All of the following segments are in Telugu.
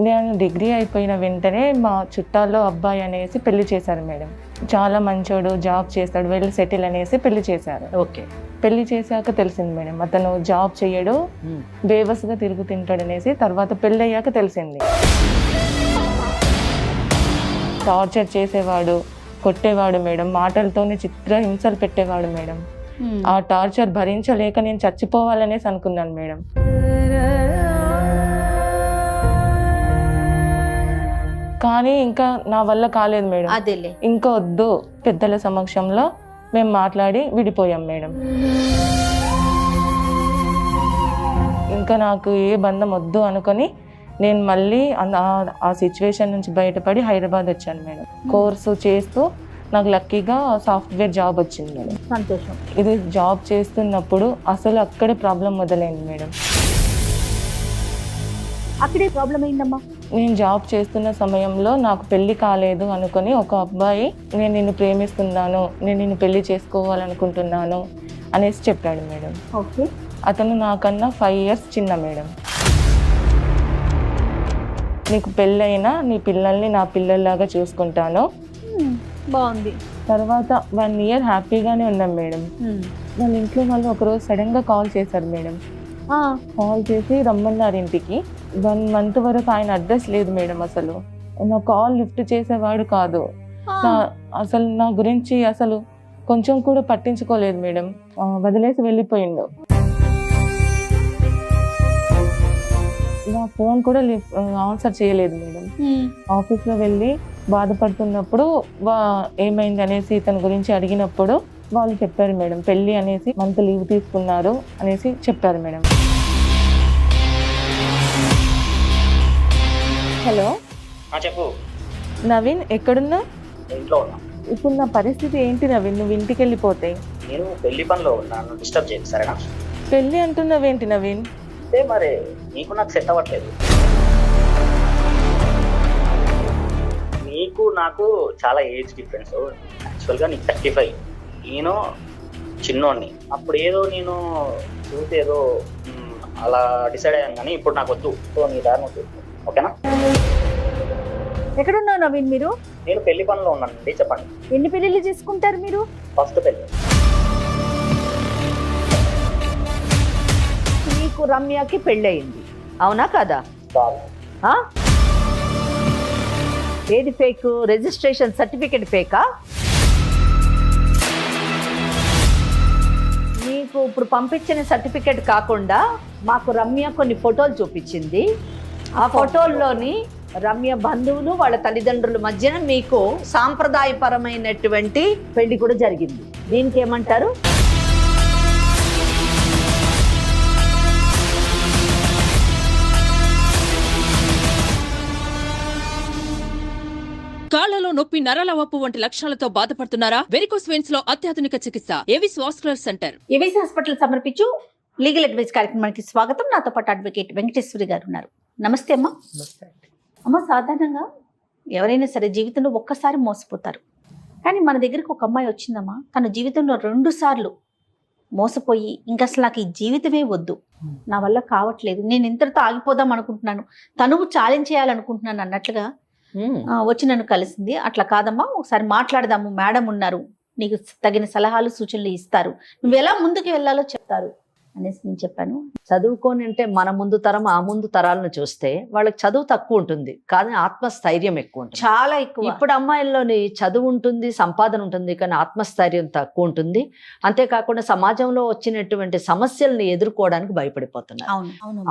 నేను డిగ్రీ అయిపోయిన వెంటనే మా చుట్టాల్లో అబ్బాయి అనేసి పెళ్లి చేశారు మేడం. చాలా మంచోడు, జాబ్ చేస్తాడు, వెళ్ళి సెటిల్ అనేసి పెళ్లి చేశారు. ఓకే. పెళ్లి చేశాక తెలిసింది మేడం అతను జాబ్ చేయడు, బేవస్గా తిరుగుతుంటాడు అనేసి. తర్వాత పెళ్ళి అయ్యాక తెలిసింది. టార్చర్ చేసేవాడు, కొట్టేవాడు మేడం, మాటలతోనే చిత్ర హింసలు పెట్టేవాడు మేడం. ఆ టార్చర్ భరించలేక నేను చచ్చిపోవాలనేసి అనుకున్నాను మేడం. కానీ ఇంకా నా వల్ల కాలేదు మేడం. అదేలే, ఇంకా వద్దు, పెద్దల సమక్షంలో మేము మాట్లాడి విడిపోయాం మేడం. ఇంకా నాకు ఏ బంధం వద్దు అనుకొని నేను మళ్ళీ ఆ సిచ్యువేషన్ నుంచి బయటపడి హైదరాబాద్ వచ్చాను మేడం. కోర్సు చేస్తూ నాకు లక్కీగా సాఫ్ట్వేర్ జాబ్ వచ్చింది మేడం. సంతోషం. ఇది జాబ్ చేస్తున్నప్పుడు అసలు అక్కడే ప్రాబ్లం మొదలైంది మేడం. అక్కడే ప్రాబ్లం అయిందమ్మా. నేను జాబ్ చేస్తున్న సమయంలో నాకు పెళ్లి కాలేదు అనుకొని ఒక అబ్బాయి నేను నిన్ను ప్రేమిస్తున్నాను, నేను నిన్ను పెళ్లి చేసుకోవాలనుకుంటున్నాను అనేసి చెప్పాడు మేడం. ఓకే. అతను నాకన్నా 5 years చిన్న మేడం. నీకు పెళ్ళైనా నీ పిల్లల్ని నా పిల్లల్లాగా చూసుకుంటాను. బాగుంది. తర్వాత 1 year హ్యాపీగానే ఉన్నాం మేడం. వాళ్ళ ఇంట్లో వాళ్ళు ఒకరోజు సడన్గా కాల్ చేశారు మేడం. కాల్ చేసి రమ్మన్నారు ఇంటికి. 1 month వరకు ఆయన అడ్రస్ లేదు మేడం. అసలు నా కాల్ లిఫ్ట్ చేసేవాడు కాదు. అసలు నా గురించి అసలు కొంచెం కూడా పట్టించుకోలేదు మేడం. వదిలేసి వెళ్ళిపోయిండు. నా ఫోన్ కూడా ఆన్సర్ చేయలేదు మేడం. ఆఫీస్లో వెళ్ళి బాధపడుతున్నప్పుడు ఏమైంది అనేసి ఇతని గురించి అడిగినప్పుడు వాళ్ళు చెప్పారు మేడం, పెళ్ళి అనేసి మంత్ లీవ్ తీసుకున్నారు అనేసి చెప్పారు మేడం. హలో చెప్పు నవీన్, ఎక్కడున్నా? ఇంట్లో ఉన్నా. ఇప్పుడు నా పరిస్థితి ఏంటి నవీన్? నువ్వు ఇంటికి వెళ్ళిపోతే నేను పెళ్లి పనిలో ఉన్నాను, డిస్టర్బ్ చేయకు సరేనా? పెళ్ళి అంటున్నావేంటి నవీన్? అంటే మరి నీకు నాకు సెట్ అవ్వట్లేదు. నీకు నాకు చాలా ఏజ్ డిఫరెన్స్. యాక్చువల్గా నీకు 35, నేను చిన్నోడిని. అప్పుడు ఏదో నేను చూసి ఏదో అలా డిసైడ్ అయ్యాను, కానీ ఇప్పుడు నాకు వద్దు. సో నీ దారి నువ్వు చూసుకో, ఓకేనా? ఎక్కడున్నావు నవీన్ మీరు? నేను పెళ్లి పనిలో ఉన్నానండి. చెప్పండి, ఎన్ని పెళ్ళిళ్ళు చేసుకుంటారు మీరు? ఫస్ట్ పెళ్ళి. నీకు రమ్యకి పెళ్ళయింది, అవునా కదా? ఏది ఫేక్? Registration certificate ఫేకా? నీకు ఇప్పుడు పంపించిన సర్టిఫికెట్ కాకుండా మాకు రమ్య కొన్ని ఫోటోలు చూపించింది. ఆ ఫోటోల్లోని రమ్య బంధువులు వాళ్ళ తల్లిదండ్రుల మధ్యన మీకు సాంప్రదాయపరమైనటువంటి పెళ్లి కూడా జరిగింది. దీనికి ఏమంటారు? కాళ్లలో నొప్పి, నరాల వాపు వంటి లక్షణాలతో బాధపడుతున్నారా? వెరికోస్ వెయిన్స్ లో అత్యాధునిక చికిత్స Avis vascular centre. Avis hospital సమర్పించు లీగల్ అడ్వైస్ కార్యక్రమానికి స్వాగతం. నాతో పాటు అడ్వకేట్ వెంకటేశ్వరి గారు ఉన్నారు. నమస్తే అమ్మా. అమ్మ, సాధారణంగా ఎవరైనా సరే జీవితంలో ఒక్కసారి మోసపోతారు. కానీ మన దగ్గరకు ఒక అమ్మాయి వచ్చిందమ్మా, తన జీవితంలో 2 సార్లు మోసపోయి ఇంకా అసలు నాకు ఈ జీవితమే వద్దు, నా వల్ల కావట్లేదు, నేను ఇంతటితో ఆగిపోదాం అనుకుంటున్నాను, తనువు ఛాలెంజ్ చేయాలనుకుంటున్నాను అన్నట్లుగా వచ్చి నన్ను కలిసింది. అట్లా కాదమ్మా, ఒకసారి మాట్లాడదాము, మేడం ఉన్నారు, నీకు తగిన సలహాలు సూచనలు ఇస్తారు, నువ్వు ఎలా ముందుకు వెళ్ళాలో చెప్తారు అనేసి నేను చెప్పాను. చదువుకొని అంటే మన ముందు తరం ఆ ముందు తరాలను చూస్తే వాళ్ళకి చదువు తక్కువ ఉంటుంది, కానీ ఆత్మస్థైర్యం ఎక్కువ ఉంటుంది, చాలా ఎక్కువ. ఇప్పుడు అమ్మాయిల్లోని చదువు ఉంటుంది, సంపాదన ఉంటుంది, కానీ ఆత్మస్థైర్యం తక్కువ ఉంటుంది. అంతేకాకుండా సమాజంలో వచ్చినటువంటి సమస్యల్ని ఎదుర్కోవడానికి భయపడిపోతున్నారు.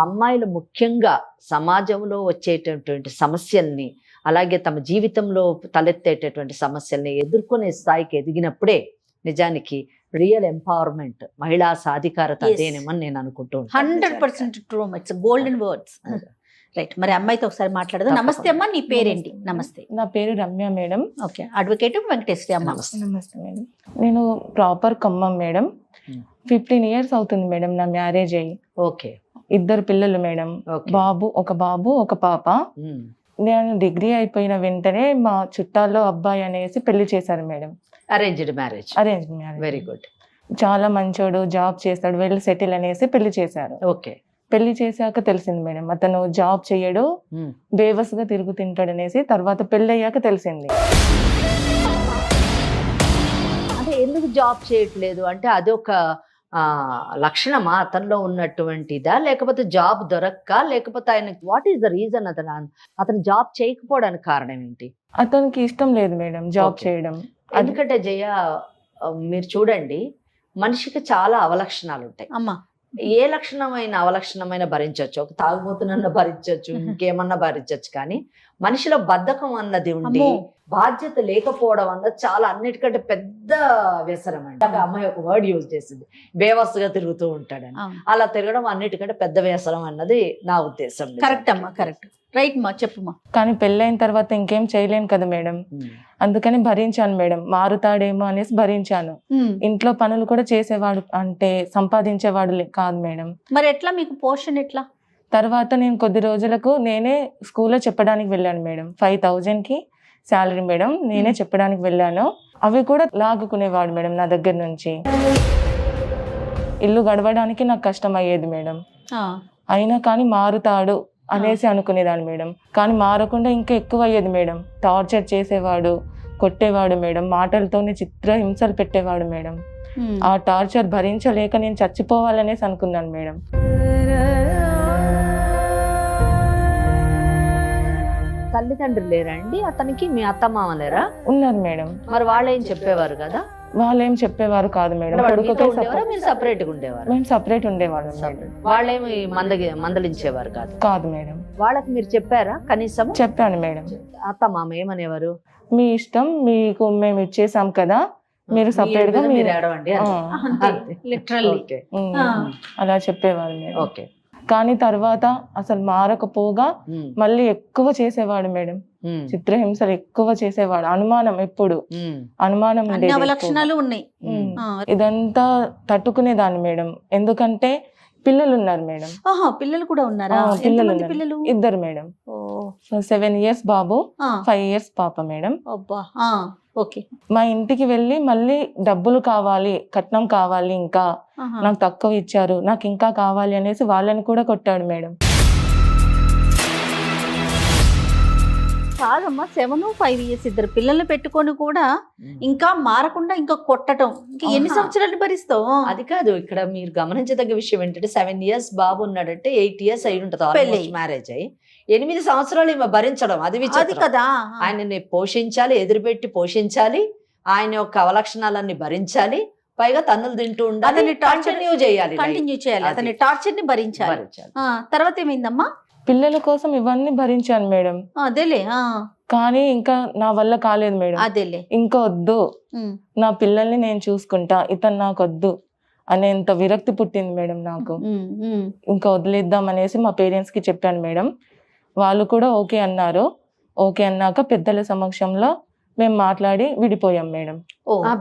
అమ్మాయిలు ముఖ్యంగా సమాజంలో వచ్చేటటువంటి సమస్యల్ని, అలాగే తమ జీవితంలో తలెత్తేటటువంటి సమస్యల్ని ఎదుర్కొనే స్థాయికి ఎదిగినప్పుడే నిజానికి రియల్ ఎంపవర్మెంట్, మహిళా సాధికారత అదేనేమని నేను అనుకుంటున్నాను. 100% true. It's golden words. Right, మరి అమ్మాయితో ఒకసారి మాట్లాడదాం. నమస్తే అమ్మా, నీ పేరేంటి? నమస్తే. నా పేరు Ramya madam. Okay. Advocate Venkateswari అమ్మ. నమస్తే మేడం. నేను ప్రాపర్ ఖమ్మం మేడం. 15 years అవుతుంది మేడం నా మ్యారేజ్ అయ్యి. ఓకే. 2 పిల్లలు మేడం. ఒక బాబు ఒక పాప. నేను డిగ్రీ అయిపోయిన వెంటనే మా చుట్టాల్లో అబ్బాయి అనేసి పెళ్లి చేశారు madam. Arranged marriage. Arrange marriage. Very good. చాలా మంచోడు, జాబ్ చేస్తాడు, వెళ్ళి సెటిల్ అనేసి పెళ్లి చేశారు. ఓకే. పెళ్లి చేశాక తెలిసింది మేడం, అతను జాబ్ చేయడు, బేవస్గా తిరుగుతుంటాడు అనేసి. తర్వాత పెళ్లి అయ్యాక తెలిసింది. అంటే ఎందుకు జాబ్ చేయట్లేదు అంటే అదొక లక్షణమా అతనిలో ఉన్నటువంటిదా, లేకపోతే జాబ్ దొరక్క, లేకపోతే ఆయన వాట్ ఈస్ ద రీజన్ అతను జాబ్ చేయకపోవడానికి కారణం ఏంటి? అతనికి ఇష్టం లేదు మేడం జాబ్ Okay. చేయడం. ఎందుకంటే జయ మీరు చూడండి, మనిషికి చాలా అవలక్షణాలు ఉంటాయి. అమ్మా ఏ లక్షణమైన అవలక్షణమైన భరించవచ్చు, ఒక తాగుబోతున్న భరించవచ్చు, ఇంకేమన్నా భరించవచ్చు, కానీ మనిషిలో బద్ధకం అన్నది ఉండి అమ్మో. బాధ్యత లేకపోవడం అన్నది చాలా అన్నిటికంటే పెద్ద వ్యసనం అండి. ఒక అమ్మాయి ఒక వర్డ్ యూజ్ చేసింది, బేవస్సుగా తిరుగుతూ ఉంటాడని. అలా తిరగడం అన్నిటికంటే పెద్ద వ్యసనం అన్నది నా ఉద్దేశం. కరెక్ట్ అమ్మా, కరెక్ట్, రైట్ మా, చెప్పుమా. కానీ పెళ్ళైన తర్వాత ఇంకేం చేయలేను కదా మేడం, అందుకని భరించాను మేడం. మారుతాడేమో అనేసి భరించాను. ఇంట్లో పనులు కూడా చేసేవాడు అంటే సంపాదించేవాడు కాదు మేడం. మరి ఎట్లా మీకు పోషణ ఎట్లా? తర్వాత నేను కొద్ది రోజులకు నేనే స్కూల్లో చెప్పడానికి వెళ్ళాను మేడం. 5,000కి శాలరీ మేడం, నేనే చెప్పడానికి వెళ్ళాను. అవి కూడా లాగుకునేవాడు మేడం నా దగ్గర నుంచి. ఇల్లు గడవడానికి నాకు కష్టం అయ్యేది మేడం. అయినా కానీ మారుతాడు అనేసి అనుకునేదాన్ని మేడం. కానీ మారకుండా ఇంకా ఎక్కువ అయ్యేది మేడం. టార్చర్ చేసేవాడు, కొట్టేవాడు మేడం, మాటలతోనే చిత్ర హింసలు పెట్టేవాడు మేడం. ఆ టార్చర్ భరించలేక నేను చచ్చిపోవాలనేసి అనుకున్నాను మేడం. తల్లిదండ్రులు లేరా అండి అతనికి? మీ అత్త మామ లేరా? ఉన్నారు మేడం. మరి వాళ్ళు ఏం చెప్పేవారు కదా? వాళ్ళు ఏం చెప్పేవారు కాదు మేడం. మీరు సపరేట్ గా ఉండేవారు? మేము సపరేట్ ఉండేవాళ్ళం మేడం. వాళ్ళేమి మందలించేవారు కాదు? కాదు మేడం. వాళ్ళకి మీరు చెప్పారా కనీసం? చెప్పాను మేడం. అత్త మామ ఏమనేవారు? మీ ఇష్టం, మీకు మేము ఇచ్చేసాం కదా, మీరు సపరేట్ గా మీరు ఏడవండి లిటరల్లీ అలా చెప్పేవారు మేడం. ఓకే. కానీ తర్వాత అసలు మారకపోగా మళ్ళీ ఎక్కువ చేసేవాడు మేడం. చిత్రహింసలు ఎక్కువ చేసేవాడు. అనుమానం, ఎప్పుడు అనుమానం ఉండేది. లక్షణాలు ఉన్నాయి. ఇదంతా తట్టుకునేదాన్ని మేడం, ఎందుకంటే పిల్లలు ఉన్నారు మేడం. పిల్లలు కూడా ఉన్నారా? పిల్లలు ఎంతమంది పిల్లలు? ఇద్దరు మేడం. 7 years బాబు, 5 years పాప మేడం. ఓకే. మా ఇంటికి వెళ్ళి మళ్ళీ డబ్బులు కావాలి, కట్నం కావాలి, ఇంకా నాకు తక్కువ ఇచ్చారు, నాకు ఇంకా కావాలి అనేసి వాళ్ళని కూడా కొట్టాడు మేడం. కాదమ్మా, 7, 5 years ఇద్దరు పిల్లల్ని పెట్టుకొని కూడా ఇంకా మారకుండా ఇంకా కొట్టడం, ఇంకా ఎన్ని సంవత్సరాలు భరిస్తావు? అది కాదు, ఇక్కడ మీరు గమనించదగ్గ విషయం ఏంటంటే 7 years బాబు ఉన్నాడంటే 8 years అయి ఉంటుంది మ్యారేజ్ అయ్యి. 8 సంవత్సరాలు ఈమె భరించడం అది కదా. ఆయనని పోషించాలి, ఎదురుపెట్టి పోషించాలి, ఆయన యొక్క అవలక్షణాలన్నీ భరించాలి, పైగా తన్నులు తింటూ ఉండాలి, కంటిన్యూ చేయాలి, అతని టార్చర్ ని భరించాలి. తర్వాత ఏమైందమ్మా? పిల్లల కోసం ఇవన్నీ భరించాను మేడం. అదేలే. కానీ ఇంకా నా వల్ల కాలేదు మేడం. అదేలే, ఇంకా వద్దు, నా పిల్లల్ని నేను చూసుకుంటా, ఇతను నాకు వద్దు అనేంత విరక్తి పుట్టింది మేడం నాకు. ఇంకా వదిలేద్దాం అనేసి మా పేరెంట్స్ కి చెప్పాను మేడం. వాళ్ళు కూడా ఓకే అన్నారు. ఓకే అన్నాక పెద్దల సమక్షంలో మేము మాట్లాడి విడిపోయాం మేడం.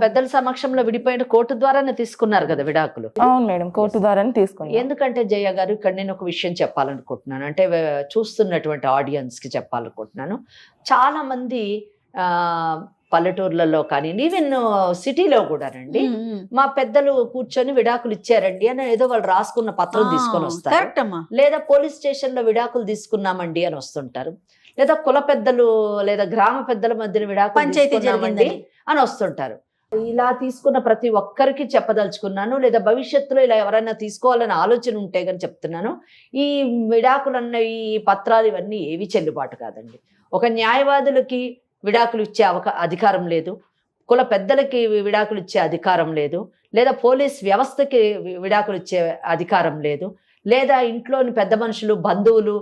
పెద్దల సమక్షంలో విడిపోయిన కోర్టు ద్వారానే తీసుకున్నారు కదా విడాకులు? అవును మేడం, కోర్టు ద్వారానే తీసుకున్నాం. ఎందుకంటే జయ గారు, ఇక్కడ నేను ఒక విషయం చెప్పాలనుకుంటున్నాను, అంటే చూస్తున్నటువంటి ఆడియన్స్ కి చెప్పాలనుకుంటున్నాను. చాలా మంది పల్లెటూర్లలో కానీ ఈవెన్ సిటీలో కూడానండి, మా పెద్దలు కూర్చొని విడాకులు ఇచ్చారండి అని ఏదో వాళ్ళు రాసుకున్న పత్రం తీసుకొని వస్తారు, లేదా పోలీస్ స్టేషన్ లో విడాకులు తీసుకున్నామండి అని వస్తుంటారు, లేదా కుల పెద్దలు లేదా గ్రామ పెద్దల మధ్యన విడాకులు తీసుకున్నామండి అని వస్తుంటారు. ఇలా తీసుకున్న ప్రతి ఒక్కరికి చెప్పదలుచుకున్నాను, లేదా భవిష్యత్తులో ఇలా ఎవరైనా తీసుకోవాలని ఆలోచన ఉంటే కానీ చెప్తున్నాను, ఈ విడాకులన్న ఈ పత్రాలు ఇవన్నీ ఏవి చెల్లుబాటు కాదండి. ఒక న్యాయవాదులకి విడాకులు ఇచ్చే అధికారం లేదు, కుల పెద్దలకి విడాకులు ఇచ్చే అధికారం లేదు, లేదా పోలీస్ వ్యవస్థకి విడాకులు ఇచ్చే అధికారం లేదు, లేదా ఇంట్లోని పెద్ద మనుషులు, బంధువులు,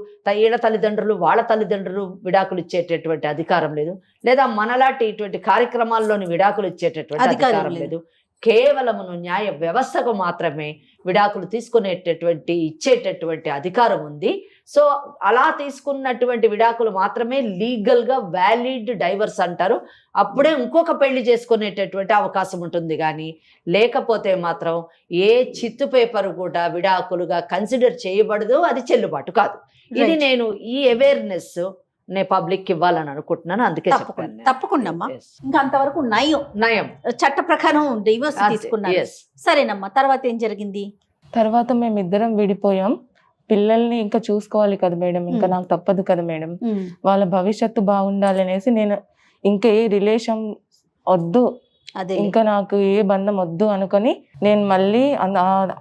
ఈడ తల్లిదండ్రులు, వాళ్ళ తల్లిదండ్రులు విడాకులు ఇచ్చేటటువంటి అధికారం లేదు, లేదా మనలాంటి ఇటువంటి కార్యక్రమాల్లోని విడాకులు ఇచ్చేటటువంటి అధికారం లేదు. కేవలమును న్యాయ వ్యవస్థకు మాత్రమే విడాకులు తీసుకునేటటువంటి ఇచ్చేటటువంటి అధికారం ఉంది. సో అలా తీసుకున్నటువంటి విడాకులు మాత్రమే లీగల్ గా వ్యాలిడ్ డైవర్స్ అంటారు. అప్పుడే ఇంకొక పెళ్లి చేసుకునేటటువంటి అవకాశం ఉంటుంది, కానీ లేకపోతే మాత్రం ఏ చిత్తు పేపర్ కూడా విడాకులుగా కన్సిడర్ చేయబడదు, అది చెల్లుబాటు కాదు. ఇది నేను ఈ అవేర్నెస్ నేను పబ్లిక్ ఇవ్వాలని అనుకుంటున్నాను, అందుకే తప్పకుండా అమ్మా. ఇంకా అంతవరకు నయం చట్ట ప్రకారం డివోర్స్ తీసుకున్నారు. సరేనమ్మా, తర్వాత ఏం జరిగింది? తర్వాత మేమిద్దరం విడిపోయాం. పిల్లల్ని ఇంకా చూసుకోవాలి కదా మేడం, ఇంకా నాకు తప్పదు కదా మేడం, వాళ్ళ భవిష్యత్తు బాగుండాలి అనేసి నేను ఇంకా ఏ రిలేషన్ వద్దు, అదే ఇంకా నాకు ఏ బంధం వద్దు అనుకొని నేను మళ్ళీ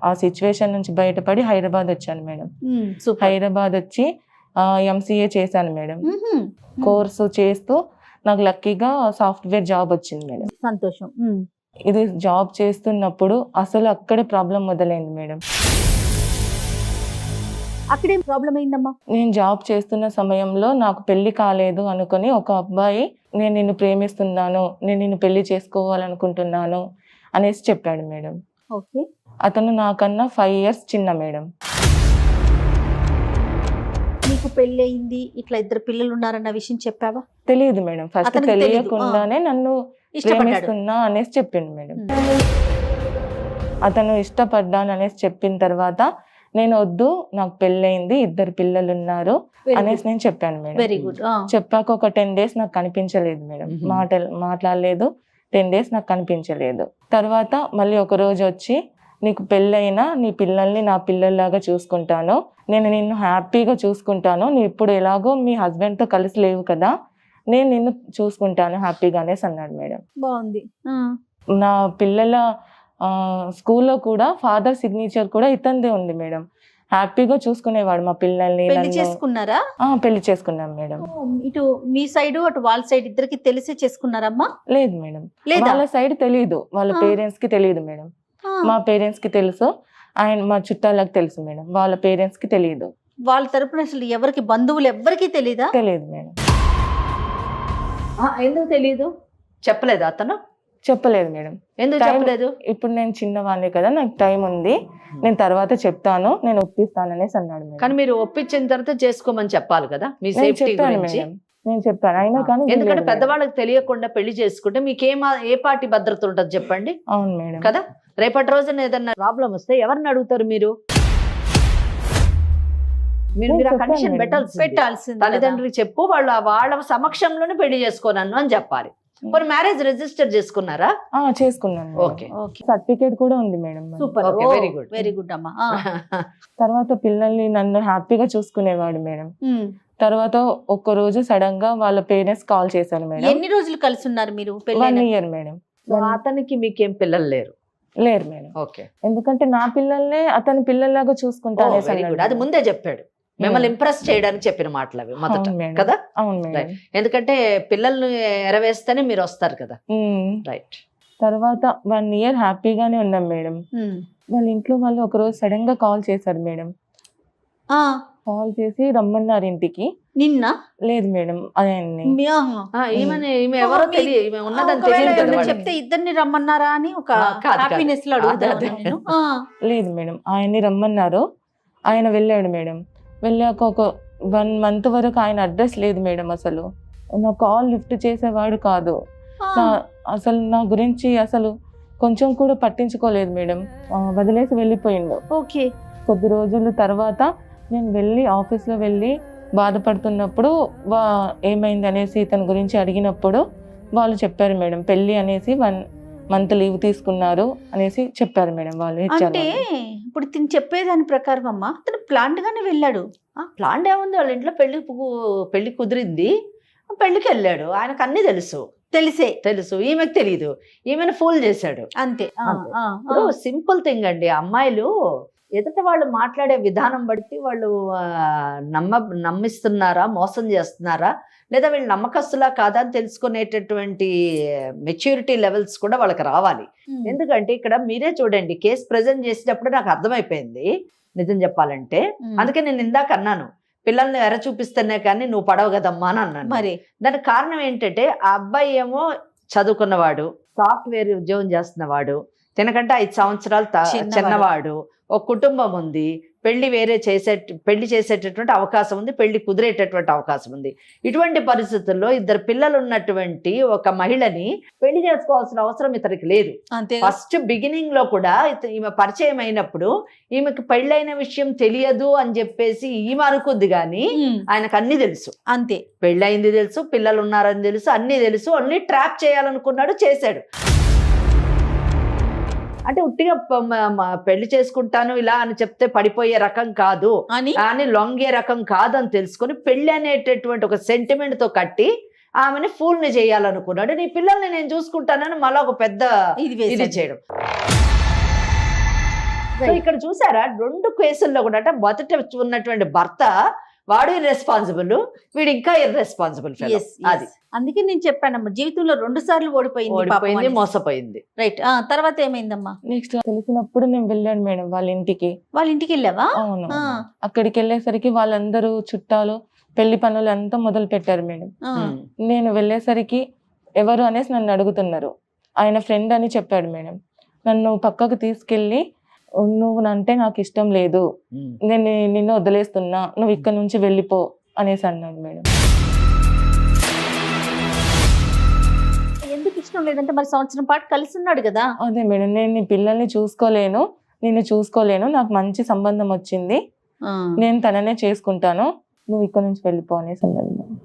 ఆ సిచ్యువేషన్ నుంచి బయటపడి హైదరాబాద్ వచ్చాను మేడం. హైదరాబాద్ వచ్చి ఎంసీఏ చేశాను మేడం. కోర్సు చేస్తూ నాకు లక్కీగా సాఫ్ట్వేర్ జాబ్ వచ్చింది మేడం. సంతోషం. ఇది జాబ్ చేస్తున్నప్పుడు అసలు అక్కడే ప్రాబ్లం మొదలైంది మేడం. అక్కడేం ప్రాబ్లం అయిందమ్మా? నేను జాబ్ చేస్తున్న సమయంలో నాకు పెళ్లి కాలేదు అనుకొని ఒక అబ్బాయి నేను నిన్ను ప్రేమిస్తున్నాను, నేను నిన్ను పెళ్లి చేసుకోవాలనుకుంటున్నాను అనేసి చెప్పాడు మేడం. ఓకే. అతను నాకన్నా 5 years చిన్న మేడం. నీకు పెళ్లి అయింది, ఇట్లా 2 పిల్లలు ఉన్నారన్న విషయం చెప్పావా? తెలియదు మేడం, ఫస్ట్ అతనికి తెలీదు. తెలియకుండానే నన్ను ఇష్టపడ్డాడు. ప్రేమిస్తున్నా అనేసి చెప్పిండు మేడం. అతను ఇష్టపడ్డాను అనేసి చెప్పిన తర్వాత నేను వద్దు, నాకు పెళ్ళయింది, 2 పిల్లలు ఉన్నారు అనేసి నేను చెప్పాను మేడం. Very good. చెప్పాక ఒక 10 days నాకు కనిపించలేదు మేడం, మాట్లాడలేదు. 10 days నాకు కనిపించలేదు. తర్వాత మళ్ళీ ఒక రోజు వచ్చి నీకు పెళ్ళైనా నీ పిల్లల్ని నా పిల్లల్లాగా చూసుకుంటాను, నేను నిన్ను హ్యాపీగా చూసుకుంటాను, నువ్వు ఇప్పుడు ఎలాగో మీ హస్బెండ్తో కలిసి లేవు కదా, నేను నిన్ను చూసుకుంటాను హ్యాపీగా అనేసి అన్నాడు మేడం. బాగుంది. నా పిల్లల స్కూల్లో కూడా ఫాదర్ సిగ్నేచర్ కూడా ఇతందే ఉంది మేడం. హ్యాపీగా చూసుకునేవాడు మా పిల్లల్ని. పెళ్లి చేసుకున్నారా? పెళ్లి చేసుకున్నాం మేడం. ఇటు మీ సైడ్ అటు వాళ్ళ సైడ్ ఇద్దరికి తెలిసే చేసుకున్నారమ్మా? లేదు మేడం, లేదా? వాళ్ళ సైడ్ తెలియదు, వాళ్ళ పేరెంట్స్ కి తెలియదు మేడం. మా పేరెంట్స్ కి తెలుసు, మా చుట్టాలకు తెలుసు మేడం, వాళ్ళ పేరెంట్స్ కి తెలియదు. వాళ్ళ తరపున అసలు ఎవరికి, బంధువులు ఎవరికి తెలీదా? తెలియదు మేడం. ఎందుకు తెలియదు? చెప్పలేదు అతను? చెప్పలేదు మేడం. ఎందుకు చెప్పలేదు? ఇప్పుడు నేను చిన్నవాడిని కదా, నాకు టైం ఉంది, నేను తర్వాత చెప్తాను, నేను ఒప్పిస్తాను అనేసి అన్నాడు మేడం. కానీ మీరు ఒప్పించిన తర్వాత చేసుకోమని చెప్పాలి కదా, మీ నేను సేఫ్టీ చెప్పాను గురించి. మేడం, నేను చెప్పాను అయినా కానీ ఎందుకంటే వినలేదు పెద్దవాళ్ళకి తెలియకుండా పెళ్లి చేసుకుంటే మీకు ఏ పార్టీ భద్రత ఉంటుంది చెప్పండి? మేడం. అవును మేడం. కదా, రేపటి రోజున ఏదన్నా ప్రాబ్లం వస్తే ఎవరిని అడుగుతారు మీరు? మీరు ఆ చెప్పాను కండిషన్ మేడం. పెట్టాల్సింది. తల్లిదండ్రులకు చెప్పు, వాళ్ళ సమక్షంలోనే పెళ్లి చేసుకోనన్ను అని చెప్పాలి. మరి మ్యారేజ్ రిజిస్టర్ చేసుకున్నారా? చేసుకున్నాను. ఓకే, సర్టిఫికేట్ కూడా ఉంది madam. Super. Okay, very good. Very good అమ్మా. తర్వాత పిల్లల్ని నన్ను హ్యాపీగా చూసుకునేవాడు మేడం. తర్వాత ఒక్క రోజు సడన్ గా వాళ్ళ పేరెంట్స్ కాల్ చేశారు మేడం. ఎన్ని రోజులు కలిసి ఉన్నారు మీరు? 1 year మేడం. అతనికి మీకేం పిల్లలు లేరు? లేరు మేడం. ఓకే, ఎందుకంటే నా పిల్లల్నే అతని పిల్లల్లాగా చూసుకుంటాను. అది ముందే చెప్పాడు, మిమ్మల్ని ఇంప్రెస్ చేయడానికి చెప్పిన మాటలు అవి మొదట అవును మేడం. కదా. అవును మేడం. ఎందుకంటే పిల్లల్ని ఎరవేస్తేనే మీరు వస్తారు కదా. రైట్. తర్వాత 1 year హ్యాపీగానే ఉన్నాం మేడం. వాళ్ళ ఇంట్లో వాళ్ళు ఒక రోజు సడన్ గా కాల్ చేశారు మేడం. కాల్ చేసి రమ్మన్నారు ఇంటికి. నిన్న? లేదు మేడం, ఆయన్ని. ఈమె ఎవరో తెలియదు, ఈమె ఉన్నదని తెలియదు కదా వాళ్ళకి. చెప్తే ఇద్దరిని రమ్మన్నారా అని ఒక కాదు. హ్యాపీనెస్ లో అడుగుతాను నేను. లేదు మేడం, ఆయన్ని రమ్మన్నారు. ఆయన వెళ్ళాడు మేడం. వెళ్ళాక ఒక 1 month వరకు ఆయన అడ్రస్ లేదు మేడం. అసలు నా కాల్ లిఫ్ట్ చేసేవాడు కాదు. అసలు నా గురించి అసలు కొంచెం కూడా పట్టించుకోలేదు మేడం. వదిలేసి వెళ్ళిపోయిండు. ఓకే. కొద్ది రోజుల తర్వాత నేను వెళ్ళి ఆఫీస్లో వెళ్ళి బాధపడుతున్నప్పుడు ఏమైంది అనేసి ఇతని గురించి అడిగినప్పుడు వాళ్ళు చెప్పారు మేడం, పెళ్ళి అనేసి 1 month లీవ్ తీసుకున్నారు అనేసి చెప్పారు మేడం వాళ్ళు. అంటే ఇప్పుడు తిని చెప్పేదాని ప్రకారం అమ్మా అతను ప్లాంట్ గానే వెళ్ళాడు. ప్లాన్ ఏముంది, వాళ్ళ ఇంట్లో పెళ్లి కుదిరింది, పెళ్లికి వెళ్ళాడు. ఆయనకు అన్ని తెలుసు, ఈమెకు తెలియదు, ఈమెను ఫూల్ చేశాడు అంతే. సింపుల్ థింగ్ అండి. అమ్మాయిలు ఎదుట వాళ్ళు మాట్లాడే విధానం బట్టి వాళ్ళు నమ్మిస్తున్నారా, మోసం చేస్తున్నారా, లేదా వీళ్ళు నమ్మకస్తులా కాదా అని తెలుసుకునేటటువంటి మెచ్యూరిటీ లెవెల్స్ కూడా వాళ్ళకి రావాలి. ఎందుకంటే ఇక్కడ మీరే చూడండి, కేసు ప్రజెంట్ చేసేటప్పుడు నాకు అర్థమైపోయింది నిజం చెప్పాలంటే. అందుకే నేను ఇందాక అన్నాను, పిల్లల్ని ఎర చూపిస్తేనే కానీ నువ్వు పడవు కదమ్మా అని అన్నాను. మరి దానికి కారణం ఏంటంటే ఆ అబ్బాయి ఏమో చదువుకున్నవాడు, సాఫ్ట్వేర్ ఉద్యోగం చేస్తున్నవాడు, తినకంటే 5 సంవత్సరాలు చిన్నవాడు, ఒక కుటుంబం ఉంది, పెళ్లి చేసేటటువంటి అవకాశం ఉంది, పెళ్లి కుదిరేటటువంటి అవకాశం ఉంది. ఇటువంటి పరిస్థితుల్లో 2 పిల్లలు ఉన్నటువంటి ఒక మహిళని పెళ్లి చేసుకోవాల్సిన అవసరం ఇతనికి లేదు. ఫస్ట్ బిగినింగ్ లో కూడా ఈమె పరిచయం అయినప్పుడు ఈమెకి పెళ్ళైన విషయం తెలియదు అని చెప్పేసి ఈమె అనుకుంది, కానీ ఆయనకు అన్ని తెలుసు. అంతే, పెళ్ళయింది తెలుసు, పిల్లలు ఉన్నారని తెలుసు, అన్ని తెలుసు. ఓన్లీ ట్రాప్ చేయాలనుకున్నాడు, చేశాడు. అంటే ఉట్టిగా పెళ్లి చేసుకుంటాను ఇలా అని చెప్తే పడిపోయే రకం కాదు అని లొంగే రకం కాదు అని తెలుసుకొని పెళ్లి అనేటటువంటి ఒక సెంటిమెంట్ తో కట్టి ఆమెని ఫూల్ని చేయాలనుకున్నాడు. నీ పిల్లల్ని నేను చూసుకుంటానని మళ్ళీ ఒక పెద్ద ఇది చేయడం. సో ఇక్కడ చూసారా 2 కేసుల్లో కూడా అంటే మొదట ఉన్నటువంటి భర్త వాడు ఇర్రెస్పాన్సిబుల్, వీడు ఇంకా ఇర్రెస్పాన్సిబుల్. అది అందుకే నేను చెప్పానమ్మా, జీవితంలో 2 సార్లు ఓడిపోయింది, మోసపోయింది. రైట్. తర్వాత ఏమైందమ్మా? నెక్స్ట్ తెలిసినప్పుడు నేను వెళ్ళాను మేడం వాళ్ళ ఇంటికి. వాళ్ళ ఇంటికి వెళ్ళావా? అవును. అక్కడికి వెళ్ళేసరికి వాళ్ళందరూ చుట్టాలు పెళ్లి పనులు అంతా మొదలు పెట్టారు మేడం. నేను వెళ్ళేసరికి ఎవరు అనేసి నన్ను అడుగుతున్నారు. ఆయన ఫ్రెండ్ అని చెప్పాడు మేడం. నన్ను పక్కకు తీసుకెళ్ళి నువ్వు అంటే నాకు ఇష్టం లేదు, నేను నిన్ను వదిలేస్తున్నా, నువ్వు ఇక్కడ నుంచి వెళ్ళిపో అనేసి అన్నాడు మేడం. ఎందుకు ఇష్టం లేదంటే మరి సంవత్సరం పాటు కలిసి ఉన్నాడు కదా. అదే మేడం, నేను నీ పిల్లల్ని చూసుకోలేను, నిన్ను చూసుకోలేను, నాకు మంచి సంబంధం వచ్చింది, నేను తననే చేసుకుంటాను, నువ్వు ఇక్కడ నుంచి వెళ్ళిపో అనేసి అన్నది మేడం.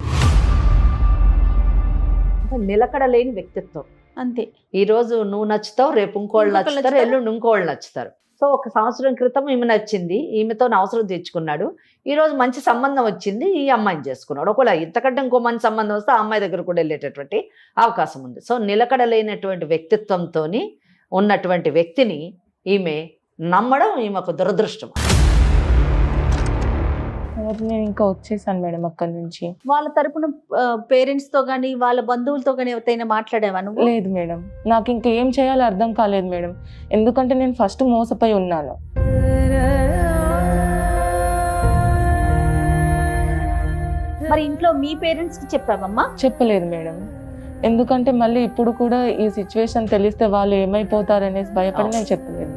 నిలకడ లేని వ్యక్తిత్వం అంతే. ఈ రోజు నువ్వు నచ్చుతావు, రేపు ఇంకోళ్ళు నచ్చుతారు, ఎల్లుండి ఇంకోళ్ళు నచ్చుతారు. సో 1 సంవత్సరం క్రితం ఈమె నచ్చింది, ఈమెతో అవసరం తెచ్చుకున్నాడు, ఈ రోజు మంచి సంబంధం వచ్చింది, ఈ అమ్మాయిని చేసుకున్నాడు. ఒకవేళ ఇంతకంటే ఇంకో మంచి సంబంధం వస్తే ఆ అమ్మాయి దగ్గర కూడా వెళ్ళేటటువంటి అవకాశం ఉంది. సో నిలకడ లేనటువంటి వ్యక్తిత్వంతో ఉన్నటువంటి వ్యక్తిని ఈమె నమ్మడం ఈమెకు దురదృష్టం. నేను ఇంకా వచ్చేసాను మేడం అక్కడి నుంచి. వాళ్ళ తరపున పేరెంట్స్ తో గానీ వాళ్ళ బంధువులతో గానీ ఎవరైనా మాట్లాడావా నువ్వు? లేదు మేడం, నాకు ఇంకా ఏం చేయాలో అర్థం కాలేదు మేడం. ఎందుకంటే నేను ఫస్ట్ మోసపోయి ఉన్నాను. మరి ఇంట్లో మీ పేరెంట్స్ కి చెప్పావమ్మా? చెప్పలేదు మేడం, ఎందుకంటే మళ్ళీ ఇప్పుడు కూడా ఈ సిచ్యువేషన్ తెలిస్తే వాళ్ళు ఏమైపోతారనేసి భయపడి నేను చెప్పలేదు.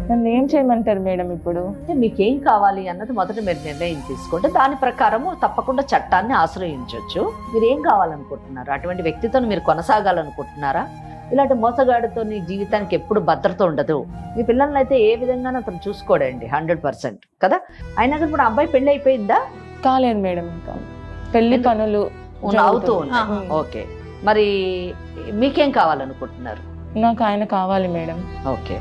నన్ను ఏం చేయమంటారు మేడం ఇప్పుడు? అంటే మీకేం కావాలి అన్నది మొదట మీరు నిర్ణయం తీసుకుంటే దాని ప్రకారము తప్పకుండా చట్టాన్ని ఆశ్రయించవచ్చు. మీరు ఏం కావాలనుకుంటున్నారు? అటువంటి వ్యక్తితో మీరు కొనసాగాలనుకుంటున్నారా? ఇలాంటి మోసగాడితో నీ జీవితానికి ఎప్పుడు భద్రత ఉండదు. మీ పిల్లల్ని అయితే ఏ విధంగానూ అతను చూసుకోడండి 100% కదా. అయినా కానీ ఇప్పుడు అబ్బాయి పెళ్లి అయిపోయిందా? కాలేదు మేడం, ఇంకా పెళ్లి పనులు అవుతూ ఉన్నాయి. ఓకే, మరి మీకేం కావాలనుకుంటున్నారు? నాకు ఆయన కావాలి మేడం. ఓకే,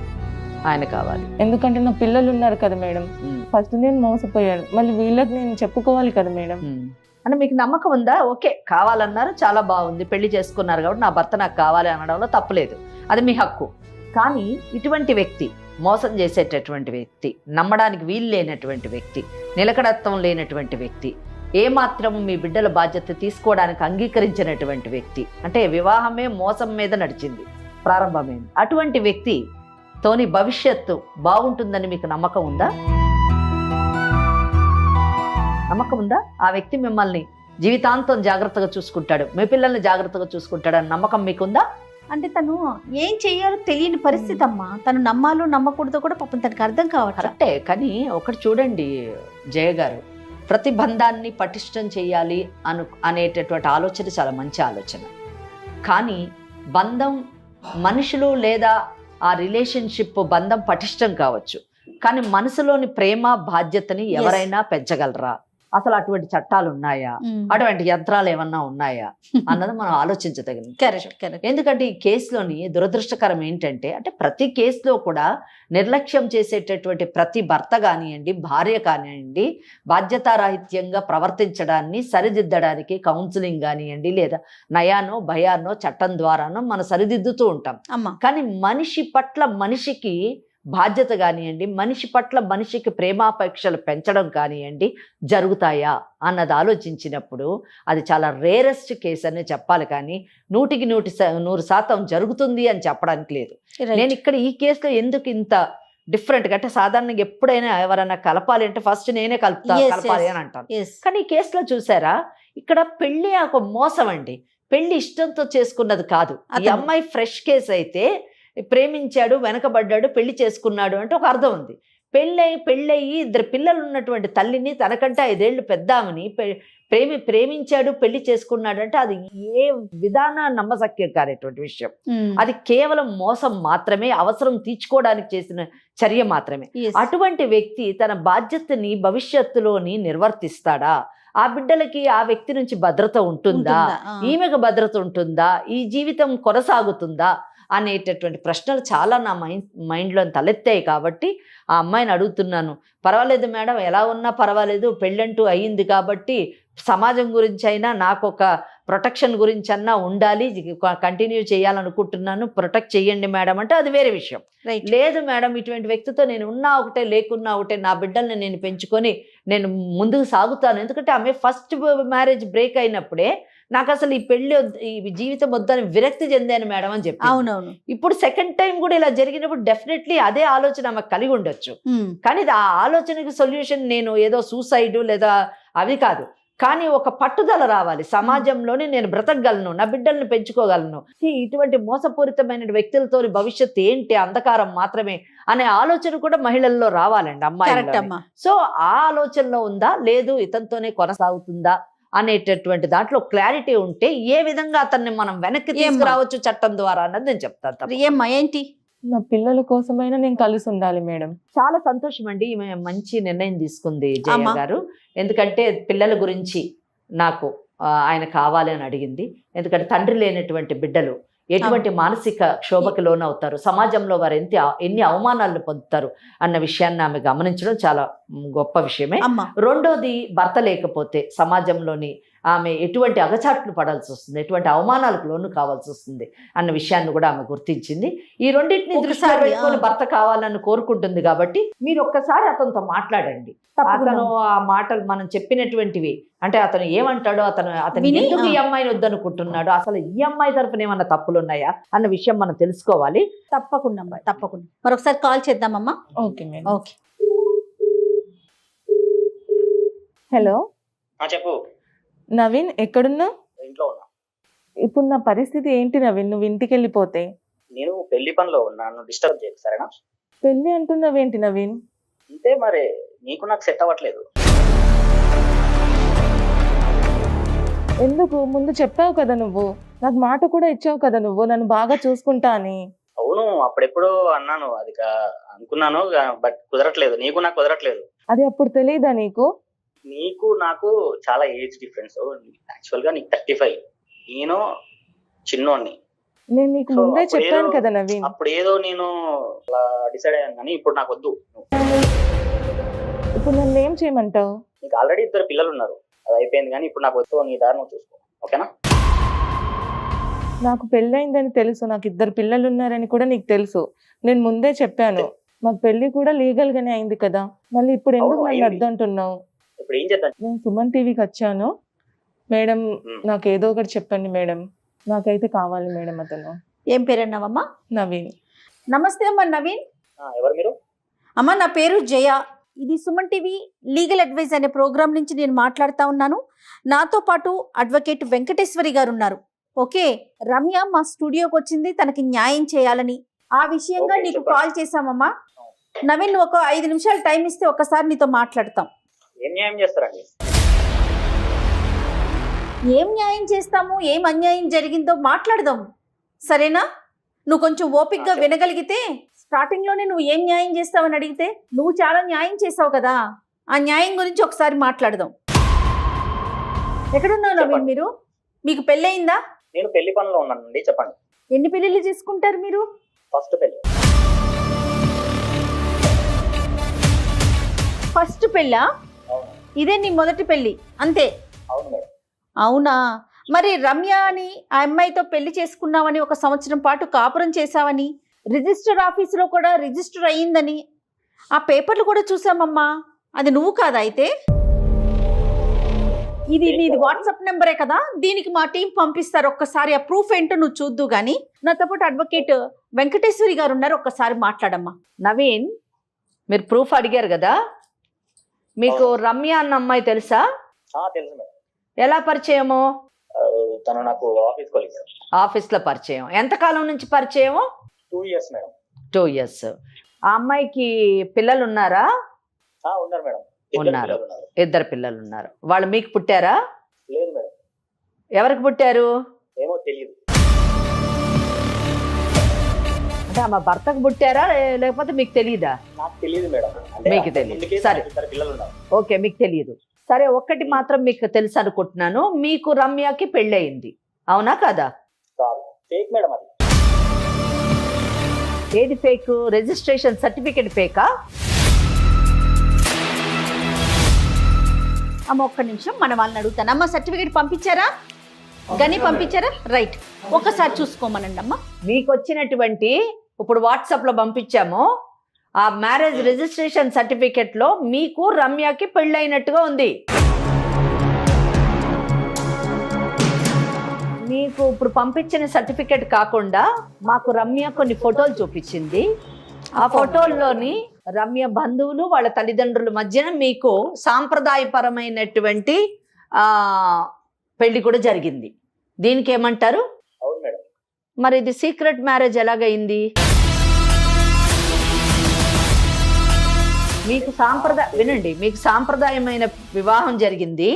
ఆయన కావాలి. ఎందుకంటే నా పిల్లలు ఉన్నారు కదా మేడం. ఫస్ట్ నేను మోసపోయాను, మళ్ళీ వీళ్ళకి నేను చెప్పుకోవాలి కదా మేడం. అంటే మీకు నమ్మకం ఉందా? ఓకే, కావాలన్నారు, చాలా బాగుంది, పెళ్లి చేసుకున్నారు కాబట్టి నా భర్త నాకు కావాలి అనడంలో తప్పలేదు, అది మీ హక్కు. కానీ ఇటువంటి వ్యక్తి, మోసం చేసేటటువంటి వ్యక్తి, నమ్మడానికి వీలు లేనటువంటి వ్యక్తి, నిలకడత్వం లేనటువంటి వ్యక్తి, ఏమాత్రం మీ బిడ్డల బాధ్యత తీసుకోవడానికి అంగీకరించినటువంటి వ్యక్తి, అంటే వివాహమే మోసం మీద నడిచింది, ప్రారంభమైంది. అటువంటి వ్యక్తి తోని భవిష్యత్తు బాగుంటుందని మీకు నమ్మకం ఉందా? నమ్మకం ఉందా? ఆ వ్యక్తి మిమ్మల్ని జీవితాంతం జాగ్రత్తగా చూసుకుంటాడు, మీ పిల్లల్ని జాగ్రత్తగా చూసుకుంటాడు అని నమ్మకం మీకుందా? అంటే తను ఏం చెయ్యాలో తెలియని పరిస్థితి అమ్మా. తను నమ్మాలో నమ్మకూడదో కూడా పాపం తనకు అర్థం కావాలి. కరెక్టే, కానీ ఒకటి చూడండి జయ గారు, ప్రతి బంధాన్ని పటిష్టం చేయాలి అనేటటువంటి ఆలోచన చాలా మంచి ఆలోచన. కానీ బంధం, మనుషులు లేదా ఆ రిలేషన్షిప్ బంధం పటిష్టం కావచ్చు, కానీ మనసులోని ప్రేమ బాధ్యతని ఎవరైనా పెంచగలరా? అసలు అటువంటి చట్టాలు ఉన్నాయా? అటువంటి యంత్రాలు ఏమన్నా ఉన్నాయా అన్నది మనం ఆలోచించదగిన. ఎందుకంటే ఈ కేసులోని దురదృష్టకరం ఏంటంటే, అంటే ప్రతి కేసులో కూడా నిర్లక్ష్యం చేసేటటువంటి ప్రతి భర్త కానివ్వండి, భార్య కానివ్వండి, బాధ్యతారాహిత్యంగా ప్రవర్తించడాన్ని సరిదిద్దడానికి కౌన్సిలింగ్ కానివ్వండి, లేదా నయానో భయానో చట్టం ద్వారానో మనం సరిదిద్దుతూ ఉంటాం. కానీ మనిషి పట్ల మనిషికి బాధ్యత కానివ్వండి, మనిషి పట్ల మనిషికి ప్రేమాపేక్షలు పెంచడం కానివ్వండి జరుగుతాయా అన్నది ఆలోచించినప్పుడు అది చాలా రేరెస్ట్ కేసు అనే చెప్పాలి. కానీ 100% జరుగుతుంది అని చెప్పడానికి లేదు. నేను ఇక్కడ ఈ కేసులో ఎందుకు ఇంత డిఫరెంట్గా అంటే, సాధారణంగా ఎప్పుడైనా ఎవరైనా కలపాలి అంటే ఫస్ట్ నేనే కలపాలి అని అంటాను. కానీ ఈ కేసులో చూసారా, ఇక్కడ పెళ్లి ఒక మోసం అండి. పెళ్లి ఇష్టంతో చేసుకున్నది కాదు. ఈ అమ్మాయి ఫ్రెష్ కేసు అయితే ప్రేమించాడు, వెనకబడ్డాడు, పెళ్లి చేసుకున్నాడు అంటే ఒక అర్థం ఉంది. పెళ్ళయి 2 పిల్లలు ఉన్నటువంటి తల్లిని, తనకంటే 5 ఏళ్ళు పెద్దామని ప్రేమించాడు, పెళ్లి చేసుకున్నాడు అంటే అది ఏ విధాన నమ్మశక్యం కానటువంటి విషయం. అది కేవలం మోసం మాత్రమే, అవసరం తీర్చుకోవడానికి చేసిన చర్య మాత్రమే. అటువంటి వ్యక్తి తన బాధ్యతని భవిష్యత్తులోని నిర్వర్తిస్తాడా ఆ బిడ్డలకి ఆ వ్యక్తి నుంచి భద్రత ఉంటుందా, ఈమెకు భద్రత ఉంటుందా, ఈ జీవితం కొనసాగుతుందా అనేటటువంటి ప్రశ్నలు చాలా నా మైండ్లో తలెత్తాయి. కాబట్టి ఆ అమ్మాయిని అడుగుతున్నాను, పర్వాలేదు మేడం, ఎలా ఉన్నా పర్వాలేదు, పెళ్ళంటూ అయ్యింది కాబట్టి సమాజం గురించి అయినా నాకు ఒక ప్రొటెక్షన్ గురించి అన్నా ఉండాలి, కంటిన్యూ చేయాలనుకుంటున్నాను, ప్రొటెక్ట్ చేయండి మేడం అంటే అది వేరే విషయం. లేదు మేడం, ఇటువంటి వ్యక్తితో నేను ఉన్నా ఒకటే లేకున్నా ఒకటే, నా బిడ్డల్ని నేను పెంచుకొని నేను ముందుకు సాగుతాను. ఎందుకంటే ఆమె ఫస్ట్ మ్యారేజ్ బ్రేక్ అయినప్పుడే నాకు అసలు ఈ పెళ్లి ఈ జీవితం వద్దని విరక్తి చెందాను మేడం అని చెప్పి. అవునవును. ఇప్పుడు సెకండ్ టైం కూడా ఇలా జరిగినప్పుడు డెఫినెట్లీ అదే ఆలోచన ఆమెకు కలిగి ఉండొచ్చు. కానీ ఆ ఆలోచనకి సొల్యూషన్ నేను ఏదో సూసైడ్ లేదా అవి కాదు, కానీ ఒక పట్టుదల రావాలి. సమాజంలోనే నేను బ్రతకగలను, నా బిడ్డల్ని పెంచుకోగలను, ఇటువంటి మోసపూరితమైన వ్యక్తులతో భవిష్యత్తు ఏంటి, అంధకారం మాత్రమే అనే ఆలోచన కూడా మహిళల్లో రావాలండి, అమ్మాయి. సో ఆ ఆలోచనలో ఉందా, లేదు ఇతనితోనే కొనసాగుతుందా అనేటటువంటి దాంట్లో క్లారిటీ ఉంటే ఏ విధంగా అతన్ని మనం వెనక్కి తీసుకురావచ్చు చట్టం ద్వారా అన్నది నేను చెప్తాను. ఏమ్మా ఏంటి? నా పిల్లల కోసమైనా నేను కలిసి ఉండాలి మేడం. చాలా సంతోషం అండి, ఈమె మంచి నిర్ణయం తీసుకుంది జయ గారు. ఎందుకంటే పిల్లల గురించి నాకు ఆయన కావాలి అని అడిగింది. ఎందుకంటే తండ్రి లేనటువంటి బిడ్డలు ఎటువంటి మానసిక క్షోభకి లోనవుతారు, సమాజంలో వారు ఎన్ని అవమానాలను పొందుతారు అన్న విషయాన్ని ఆమె గమనించడం చాలా గొప్ప విషయమే. రెండోది, భర్త లేకపోతే సమాజంలోని ఆమె ఎటువంటి అగచాట్లు పడాల్సి వస్తుంది, ఎటువంటి అవమానాలకు లోను కావాల్సి వస్తుంది అన్న విషయాన్ని కూడా ఆమె గుర్తించింది. ఈ రెండింటిని దృష్టిలో పెట్టుకొని భర్త కావాలని కోరుకుంటుంది. కాబట్టి మీరు ఒక్కసారి అతనితో మాట్లాడండి. అతను ఆ మాటలు మనం చెప్పినటువంటివి అంటే అతను ఏమంటాడో, అతను ఎందుకు ఈ అమ్మాయిని వద్దనుకుంటున్నాడు, అసలు ఈ అమ్మాయి తరఫున ఏమన్నా తప్పులు ఉన్నాయా అన్న విషయం మనం తెలుసుకోవాలి. తప్పకుండా మరొకసారి కాల్ చేద్దామమ్మా. Okay madam. ఓకే. హలో చెప్పు నవీన్, ఎక్కడున్నావు? ఇంట్లో ఉన్నా. ఇప్పుడు నా పరిస్థితి ఏంటి నవీన్? నువ్వు ఇంటికి వెళ్ళిపోతే నేను పెళ్లి పనిలో ఉన్నాను, డిస్టర్బ్ చేయకు సరేనా? పెళ్లి అంటున్నావేంటి నవీన్? అంతే మరి, నీకు నాకు సెట్ అవ్వట్లేదు. ఎందుకు? ముందు చెప్పావు కదా నువ్వు, నాకు మాట కూడా ఇచ్చావు కదా నువ్వు, నన్ను బాగా చూసుకుంటా అని. అవును, అప్పుడెప్పుడు అన్నాను, అది అనుకున్నాను, బట్ కుదరట్లేదు. నీకు నాకు కుదరట్లేదు. అది అప్పుడు తెలియదా నీకు? నీకు నాకు చాలా ఏజ్ డిఫరెన్స్. యాక్చువల్ గా నీకు 35, నేను చిన్నోడిని. నేను నీకు ముందే చెప్పాను కదా నవీన్. అప్పుడు ఏదో నేను అలా డిసైడ్ అయ్యాను, కానీ ఇప్పుడు నాకు వద్దు. ఇప్పుడు నన్ను ఏం చేయమంటావు? నీకు ఆల్రెడీ 2 పిల్లలు ఉన్నారు, అది అయిపోయింది. కానీ ఇప్పుడు నాకు వద్దు, నీ దారి నువ్వు చూసుకో, ఓకేనా? నాకు పెళ్ళయిందని తెలుసు, నాకు 2 పిల్లలు ఉన్నారని కూడా నీకు తెలుసు. నేను ముందే చెప్పాను, మాకు పెళ్లి కూడా లీగల్ గానే అయింది కదా, మళ్ళీ ఇప్పుడు ఎందుకు నన్ను వద్దంటున్నావు? ఇప్పుడు ఏం చేద్దాం? నేను సుమన్ టీవీకి వచ్చాను మేడం, నాకు ఏదో ఒకటి చెప్పండి మేడం, నాకైతే కావాలి మేడం అతను. ఏం పేరు అన్నావమ్మా? నవీన్. నమస్తే అమ్మా నవీన్. ఎవరు మీరు? అమ్మా నా పేరు జయ, ఇది సుమన్ టీవీ లీగల్ అడ్వైజ్ అనే ప్రోగ్రామ్ నుంచి నేను మాట్లాడుతూ ఉన్నాను. నాతో పాటు అడ్వకేట్ వెంకటేశ్వరి గారు ఉన్నారు. ఓకే, రమ్య మా స్టూడియోకి వచ్చింది తనకి న్యాయం చేయాలని, ఆ విషయంగా నీకు కాల్ చేశామమ్మా. నవీన్, నువ్వు ఒక 5 నిమిషాలు టైం ఇస్తే ఒక్కసారి నీతో మాట్లాడతాం. ఏం న్యాయం చేస్తారండి? ఏం న్యాయం చేస్తాము, ఏం అన్యాయం జరిగిందో మాట్లాడదాం, సరేనా? నువ్వు కొంచెం ఓపిక్గా వినగలిగితే, స్టార్టింగ్ లోనే నువ్వు ఏం న్యాయం చేస్తావని అడిగితే నువ్వు చాలా న్యాయం చేసావు కదా, ఆ న్యాయం గురించి ఒకసారి మాట్లాడదాం. ఎక్కడున్నావు నవీన్ మీరు? మీకు పెళ్ళయిందా? నేను పెళ్లి పనిలో ఉన్నానండి, చెప్పండి. ఎన్ని పెళ్లిళ్ళు చేసుకుంటారు మీరు? ఫస్ట్ పెళ్లి. ఫస్ట్ పెళ్ళా? ఇదే నీ మొదటి పెళ్లి అంతే? అవును మేడం. అవునా? మరి రమ్య అని ఆ అమ్మాయితో పెళ్లి చేసుకున్నావని, 1 సంవత్సరం పాటు కాపురం చేశావని, రిజిస్టర్ ఆఫీసులో కూడా రిజిస్టర్ అయ్యిందని ఆ పేపర్లు కూడా చూసామమ్మా. అది నువ్వు కాదా అయితే? ఇది నీది వాట్సాప్ నెంబరే కదా, దీనికి మా టీం పంపిస్తారు. ఒక్కసారి ఆ ప్రూఫ్ ఏంటో నువ్వు చూద్దు గానీ. నాతో పాటు అడ్వకేట్ వెంకటేశ్వరి గారు ఉన్నారు, ఒక్కసారి మాట్లాడమ్మా. నవీన్, మీరు ప్రూఫ్ అడిగారు కదా, మీకు రమ్య అన్న అమ్మాయి తెలుసా? తెలుసు మేడం. ఎలా పరిచయము? తను నాకు ఆఫీస్ కొలీగ్. ఆఫీస్లో పరిచయం. ఎంతకాలం నుంచి పరిచయం? 2 years మేడం. 2 years. ఆ అమ్మాయికి పిల్లలు ఉన్నారా? ఉన్నారు మేడం. ఉన్నారు, 2 పిల్లలు ఉన్నారు. వాళ్ళు మీకు పుట్టారా? లేదు మేడం. ఎవరికి పుట్టారు? ఏమో తెలియదు. అంటే ఆమె భర్తకు పుట్టారా లేకపోతే మీకు తెలియదా? నాకు తెలియదు మేడం. మీకు తెలియదు, సరే. పిల్లలు ఉన్నారు. ఓకే, మీకు తెలియదు. సరే, ఒక్కటి మాత్రం మీకు తెలుసు అనుకుంటున్నాను, మీకు రమ్యకి పెళ్ళయింది, అవునా కదా? కాదు, ఫేక్ మేడం అది. ఏది ఫేక్? Registration certificate ఫేకా? అమ్మ ఒక్క నిమిషం, మన వాళ్ళని అడుగుతాను. అమ్మ సర్టిఫికేట్ పంపించారా? గని పంపించారా? రైట్, ఒక్కసారి చూసుకోమనండి అమ్మ. మీకు వచ్చినటువంటి ఇప్పుడు వాట్సాప్ లో పంపించాము ఆ మ్యారేజ్ రిజిస్ట్రేషన్ సర్టిఫికేట్ లో మీకు రమ్యకి పెళ్ళైనట్టుగా ఉంది. మీకు ఇప్పుడు పంపించిన సర్టిఫికేట్ కాకుండా మాకు రమ్య కొన్ని ఫోటోలు చూపించింది. ఆ ఫోటోల్లోని రమ్య బంధువులు వాళ్ళ తల్లిదండ్రుల మధ్యన మీకు సాంప్రదాయపరమైనటువంటి పెళ్లి కూడా జరిగింది. దీనికి ఏమంటారు? అవును మేడం. మరి ఇది సీక్రెట్ మ్యారేజ్ ఎలాగైంది? మీకు వినండి, మీకు సాంప్రదాయమైన వివాహం జరిగింది.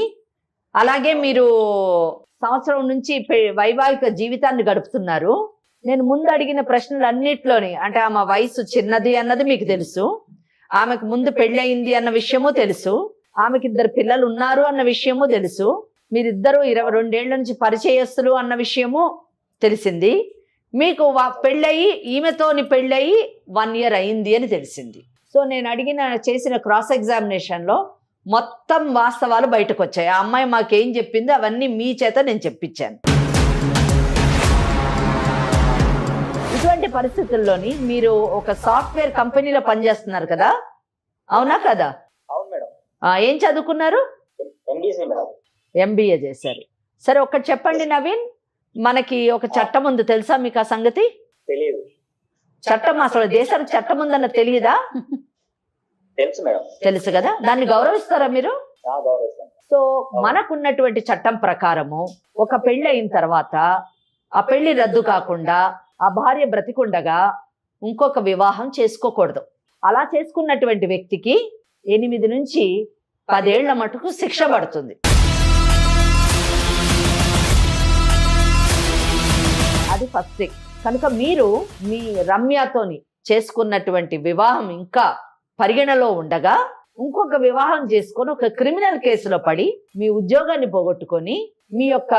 అలాగే మీరు సంవత్సరం నుంచి వైవాహిక జీవితాన్ని గడుపుతున్నారు. నేను ముందు అడిగిన ప్రశ్నలన్నిట్లోని అంటే ఆమె వయసు చిన్నది అన్నది మీకు తెలుసు, ఆమెకు ముందు పెళ్ళయింది అన్న విషయము తెలుసు, ఆమెకి 2 పిల్లలు ఉన్నారు అన్న విషయము తెలుసు, మీరిద్దరూ 22 ఏళ్ల నుంచి పరిచయస్తులు అన్న విషయము తెలిసింది. మీకు పెళ్ళయి ఈమెతోని పెళ్ళయి 1 year అయింది అని తెలిసింది. సో నేను చేసిన క్రాస్ ఎగ్జామినేషన్లో మొత్తం వాస్తవాలు బయటకు వచ్చాయి. ఆ అమ్మాయి మాకేం చెప్పింది అవన్నీ మీ చేత నేను చెప్పించాను. ఇటువంటి పరిస్థితుల్లోని మీరు ఒక సాఫ్ట్వేర్ కంపెనీలో పనిచేస్తున్నారు కదా, అవునా కదా? అవును మేడం. ఏం చదువుకున్నారు? MBA చేశారు. సరే, ఒకటి చెప్పండి నవీన్, మనకి ఒక చట్టం ఉంది, తెలుసా మీకు ఆ సంగతి? తెలియదు. చట్టం అసలు దేశానికి చట్టం ఉందన్న తెలియదా? తెలుసు మేడం. తెలుసు కదా, దాన్ని గౌరవిస్తారా మీరు? గౌరవిస్తాను. సో మనకున్నటువంటి చట్టం ప్రకారము ఒక పెళ్లి అయిన తర్వాత ఆ పెళ్లి రద్దు కాకుండా ఆ భార్య బ్రతికుండగా ఇంకొక వివాహం చేసుకోకూడదు. అలా చేసుకున్నటువంటి వ్యక్తికి 8 నుంచి 10 ఏళ్ల మటుకు శిక్ష పడుతుంది. అది ఫస్ట్ థింగ్. కనుక మీరు మీ రమ్యతోని చేసుకున్నటువంటి వివాహం ఇంకా పరిగణలో ఉండగా ఇంకొక వివాహం చేసుకొని ఒక క్రిమినల్ కేసులో పడి మీ ఉద్యోగాన్ని పోగొట్టుకొని మీ యొక్క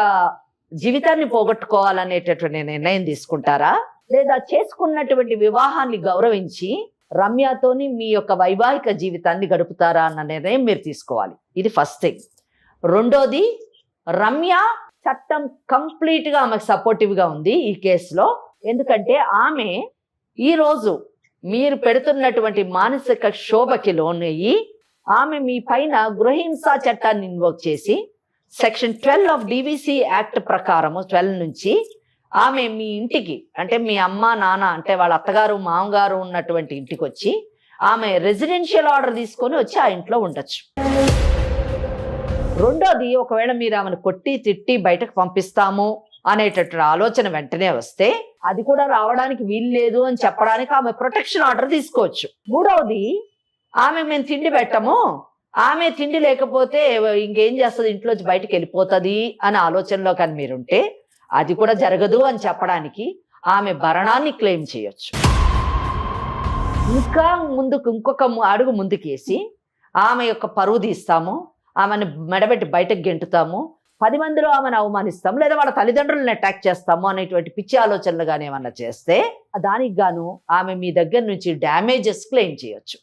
జీవితాన్ని పోగొట్టుకోవాలనేటటువంటి నిర్ణయం తీసుకుంటారా, లేదా చేసుకున్నటువంటి వివాహాన్ని గౌరవించి రమ్యతోని మీ యొక్క వైవాహిక జీవితాన్ని గడుపుతారా అన్న నిర్ణయం మీరు తీసుకోవాలి. ఇది ఫస్ట్ థింగ్. రెండోది, రమ్య చట్టం కంప్లీట్ గా ఆమెకు సపోర్టివ్ గా ఉంది ఈ కేసులో. ఎందుకంటే ఆమె ఈరోజు మీరు పెడుతున్నటువంటి మానసిక శోభకి లోనయ్యి ఆమె మీ పైన గృహహింసా చట్టాన్ని ఇన్వోక్ చేసి సెక్షన్ 12 ఆఫ్ DVC యాక్ట్ ప్రకారము 12 నుంచి ఆమె మీ ఇంటికి అంటే మీ అమ్మ నాన్న అంటే వాళ్ళ అత్తగారు మామగారు ఉన్నటువంటి ఇంటికి వచ్చి ఆమె రెసిడెన్షియల్ ఆర్డర్ తీసుకొని వచ్చి ఆ ఇంట్లో ఉండొచ్చు. రెండోది, ఒకవేళ మీరు ఆమెను కొట్టి తిట్టి బయటకు పంపిస్తాము అనేటటువంటి ఆలోచన వెంటనే వస్తే అది కూడా రావడానికి వీలు లేదు అని చెప్పడానికి ఆమె ప్రొటెక్షన్ ఆర్డర్ తీసుకోవచ్చు. మూడవది, ఆమె మేము తిండి పెట్టము, ఆమె తిండి లేకపోతే ఇంకేం చేస్తుంది, ఇంట్లోంచి బయటకు వెళ్ళిపోతుంది అనే ఆలోచనలో కానీ మీరుంటే అది కూడా జరగదు అని చెప్పడానికి ఆమె భరణాన్ని క్లెయిమ్ చేయొచ్చు. ఇంకా ఇంకొక అడుగు ముందుకేసి ఆమె యొక్క పరువు తీస్తాము, ఆమెను మెడబెట్టి బయటకు గెంటుతాము, 10 మందిలో ఆమెను అవమానిస్తాము, లేదా వాళ్ళ తల్లిదండ్రులను అటాక్ చేస్తాము అనేటువంటి పిచ్చి ఆలోచనలు కానీ ఏమన్నా చేస్తే దానికి గాను ఆమె మీ దగ్గర నుంచి డ్యామేజెస్ క్లెయిమ్ చేయొచ్చు.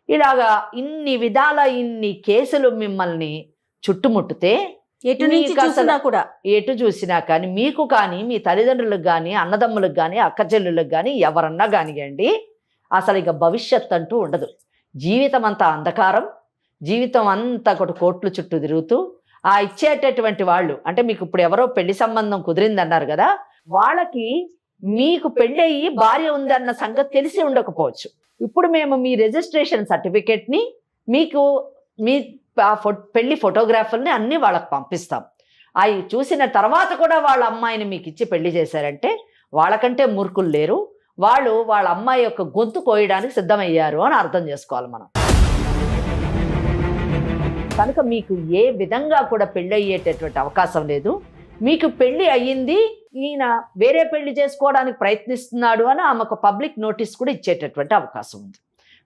ఇలాగా ఇన్ని విధాల ఇన్ని కేసులు మిమ్మల్ని చుట్టుముట్టితే ఎటు చూసినా కానీ మీకు కానీ మీ తల్లిదండ్రులకు కానీ అన్నదమ్ములకు కానీ అక్క చెల్లెళ్ళకి కానీ ఎవరన్నా కానివ్వండి అసలు ఇక భవిష్యత్ అంటూ ఉండదు. జీవితం అంతా అంధకారం, జీవితం అంతా ఒకటి కోట్లు చుట్టూ తిరుగుతూ ఆ ఇచ్చేటటువంటి వాళ్ళు అంటే మీకు ఇప్పుడు ఎవరో పెళ్లి సంబంధం కుదిరిందన్నారు కదా, వాళ్ళకి మీకు పెళ్ళయి భార్య ఉందన్న సంగతి తెలిసి ఉండకపోవచ్చు. ఇప్పుడు మేము మీ రిజిస్ట్రేషన్ సర్టిఫికేట్ని మీకు మీ పెళ్లి ఫోటోగ్రాఫర్ని అన్నీ వాళ్ళకి పంపిస్తాం. అవి చూసిన తర్వాత కూడా వాళ్ళ అమ్మాయిని మీకు ఇచ్చి పెళ్లి చేశారంటే వాళ్ళకంటే మూర్ఖులు లేరు, వాళ్ళు వాళ్ళ అమ్మాయి యొక్క గొంతు కోయడానికి సిద్ధమయ్యారు అని అర్థం చేసుకోవాలి మనం. కనుక మీకు ఏ విధంగా కూడా పెళ్ళి అయ్యేటటువంటి అవకాశం లేదు. మీకు పెళ్లి అయ్యింది, ఈయన వేరే పెళ్లి చేసుకోవడానికి ప్రయత్నిస్తున్నాడు అని ఆమెకు పబ్లిక్ నోటీస్ కూడా ఇచ్చేటటువంటి అవకాశం ఉంది.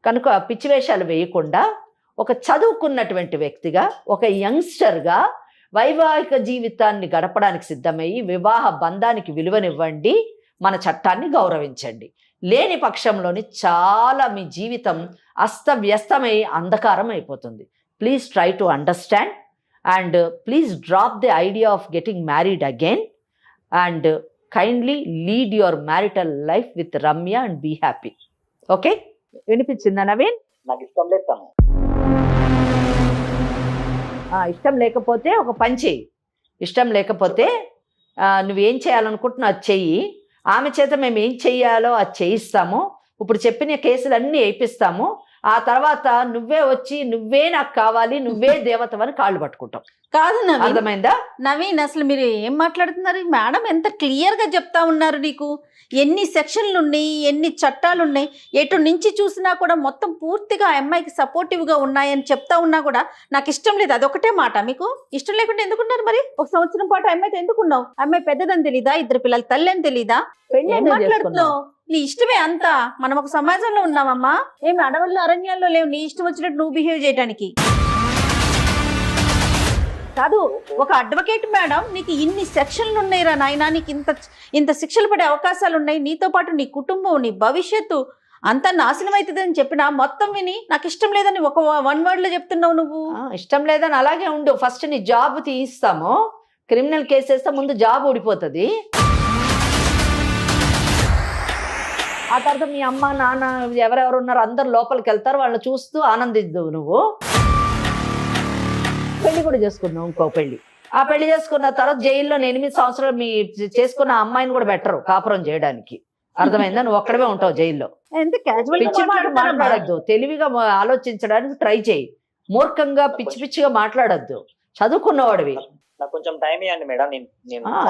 కనుక పిచ్చి వేషాలు వేయకుండా ఒక చదువుకున్నటువంటి వ్యక్తిగా, ఒక యంగ్స్టర్గా వైవాహిక జీవితాన్ని గడపడానికి సిద్ధమయ్యి వివాహ బంధానికి విలువనివ్వండి, మన చట్టాన్ని గౌరవించండి. లేని పక్షంలోని చాలా మీ జీవితం అస్తవ్యస్తమై అంధకారం అయిపోతుంది. Please try to understand and please drop the idea of getting married again and kindly lead your marital life with Ramya and be happy. Okay, వినిపించిందా నవీన్? నాకు ఇష్టం లేదు తను. ఇష్టం లేకపోతే ఒక పని చెయ్యి. ఇష్టం లేకపోతే నువ్వేం చేయాలనుకుంటున్నావు అది చెయ్యి. ఆమె చేత మేము ఏం చెయ్యాలో అది చేయిస్తాము. ఇప్పుడు చెప్పిన కేసులన్నీ వేయిస్తాము. ఆ తర్వాత నువ్వే వచ్చి నువ్వే నాకు కావాలి, నువ్వే దేవతవని కాళ్ళు పట్టుకుంటాం. కాదు నవీన్, అర్థమైందా? నవీన్ అసలు మీరు ఏం మాట్లాడుతున్నారు? మేడం ఎంత క్లియర్ గా చెప్తా ఉన్నారు. నీకు ఎన్ని సెక్షన్లు ఉన్నాయి, ఎన్ని చట్టాలు ఉన్నాయి, ఎటు నుంచి చూసినా కూడా మొత్తం పూర్తిగా ఆ అమ్మాయికి సపోర్టివ్ గా ఉన్నాయని చెప్తా ఉన్నా కూడా నాకు ఇష్టం లేదు. అదొకటే మాట. మీకు ఇష్టం లేకుండా ఎందుకున్నారు మరి? ఒక సంవత్సరం పాటు అమ్మాయితో ఎందుకున్నావు? అమ్మాయి పెద్దదని తెలీదా? 2 పిల్లల తల్లి అని తెలీదా? ఏం మాట్లాడుతున్నావు? నీ ఇష్టమే అంతా. మనం ఒక సమాజంలో ఉన్నామమ్మా. ఏమి అడవుల్లో అరణ్యాల్లో లేవు నీ ఇష్టం వచ్చినట్టు నువ్వు బిహేవ్ చేయడానికి. కాదు, ఒక అడ్వకేట్ మేడం నీకు ఇన్ని సెక్షన్లు ఉన్నాయిరా నాయనా, నీకు ఇంత శిక్షలు పడే అవకాశాలు ఉన్నాయి. నీతో పాటు నీ కుటుంబం, నీ భవిష్యత్తు అంతా నాశనం అవుతుందని చెప్పినా మొత్తం విని నాకు ఇష్టం లేదని ఒక 1 word లో చెప్తున్నావు నువ్వు. ఇష్టం లేదని అలాగే ఉండు. ఫస్ట్ నీ జాబ్ తీయిస్తాము. క్రిమినల్ కేసు వేస్తే ముందు జాబ్ ఊడిపోతుంది. ఆ తర్వాత మీ అమ్మ నాన్న ఎవరెవరు ఉన్నారు అందరు లోపలికి వెళ్తారు. వాళ్ళని చూస్తూ ఆనందిద్దు. నువ్వు పెళ్లి కూడా చేసుకున్నావు, ఇంకో పెళ్లి. ఆ పెళ్లి చేసుకున్న తర్వాత జైల్లో 8 సంవత్సరాలు మీ చేసుకున్న అమ్మాయిని కూడా బెటరు కాపురం చేయడానికి. అర్థమైందా? నువ్వు ఒక్కడమే ఉంటావు జైల్లో. పిచ్చి మాట మాట్లాడద్దు. తెలివిగా ఆలోచించడానికి ట్రై చేయి. మూర్ఖంగా పిచ్చి పిచ్చిగా మాట్లాడద్దు. చదువుకున్నవాడివి. నాకు కొంచెం టైం ఇవ్వండి మేడం.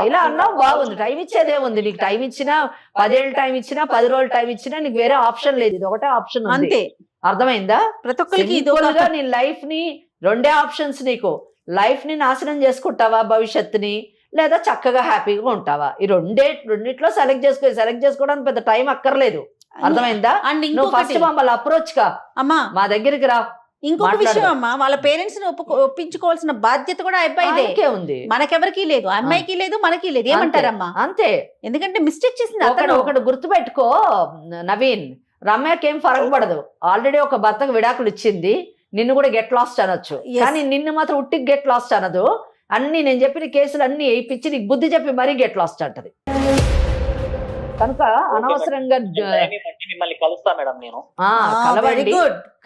ఇలా అన్నావు బాగుంది. టైం ఇచ్చేదే ఉంది. నీకు టైం ఇచ్చినా 10 ఏళ్ళు టైం ఇచ్చినా 10 రోజులు టైం ఇచ్చినా నీకు వేరే ఆప్షన్ లేదు. ఇది ఒకటే ఆప్షన్ అంతే. అర్థమైందా? ప్రతి ఒక్కరికి నీ లైఫ్ ని 2 ఆప్షన్స్. నీకు లైఫ్ ని నాశనం చేసుకుంటావా భవిష్యత్తుని, లేదా చక్కగా హ్యాపీగా ఉంటావా? ఈ రెండిట్లో సెలెక్ట్ చేసుకోవడానికి పెద్ద టైం అక్కర్లేదు. అర్థమైందా? నువ్వు ఫస్ట్ మమ్మల్ని అప్రోచ్ కా అమ్మా, మా దగ్గరికి రా. ఇంకొక విషయం అమ్మా, వాళ్ళ పేరెంట్స్ ని ఒప్పించుకోవాల్సిన బాధ్యత కూడా అబ్బాయిదే ఉంది. మనకెవరికి లేదు, అమ్మాయికి లేదు, మనకి లేదు. ఏమంటారమ్మా? అంతే. ఎందుకంటే మిస్టేక్ చేసింది ఒకటి గుర్తుపెట్టుకో నవీన్, రమ్యకి ఏం ఫరక్ పడదు. ఆల్రెడీ ఒక భర్తకు విడాకులు ఇచ్చింది. నిన్ను కూడా గెట్ లాస్ట్ అనొచ్చు, కానీ నిన్ను మాత్రం ఉట్టికి గెట్ లాస్ట్ అనదు. అన్ని నేను చెప్పిన కేసులు అన్ని వేయించి నీకు బుద్ధి చెప్పి మరీ గెట్ లాస్ట్ అంటది. కనుక అనవసరంగా మిమ్మల్ని కలుస్తా మేడం. నేను కలవండి,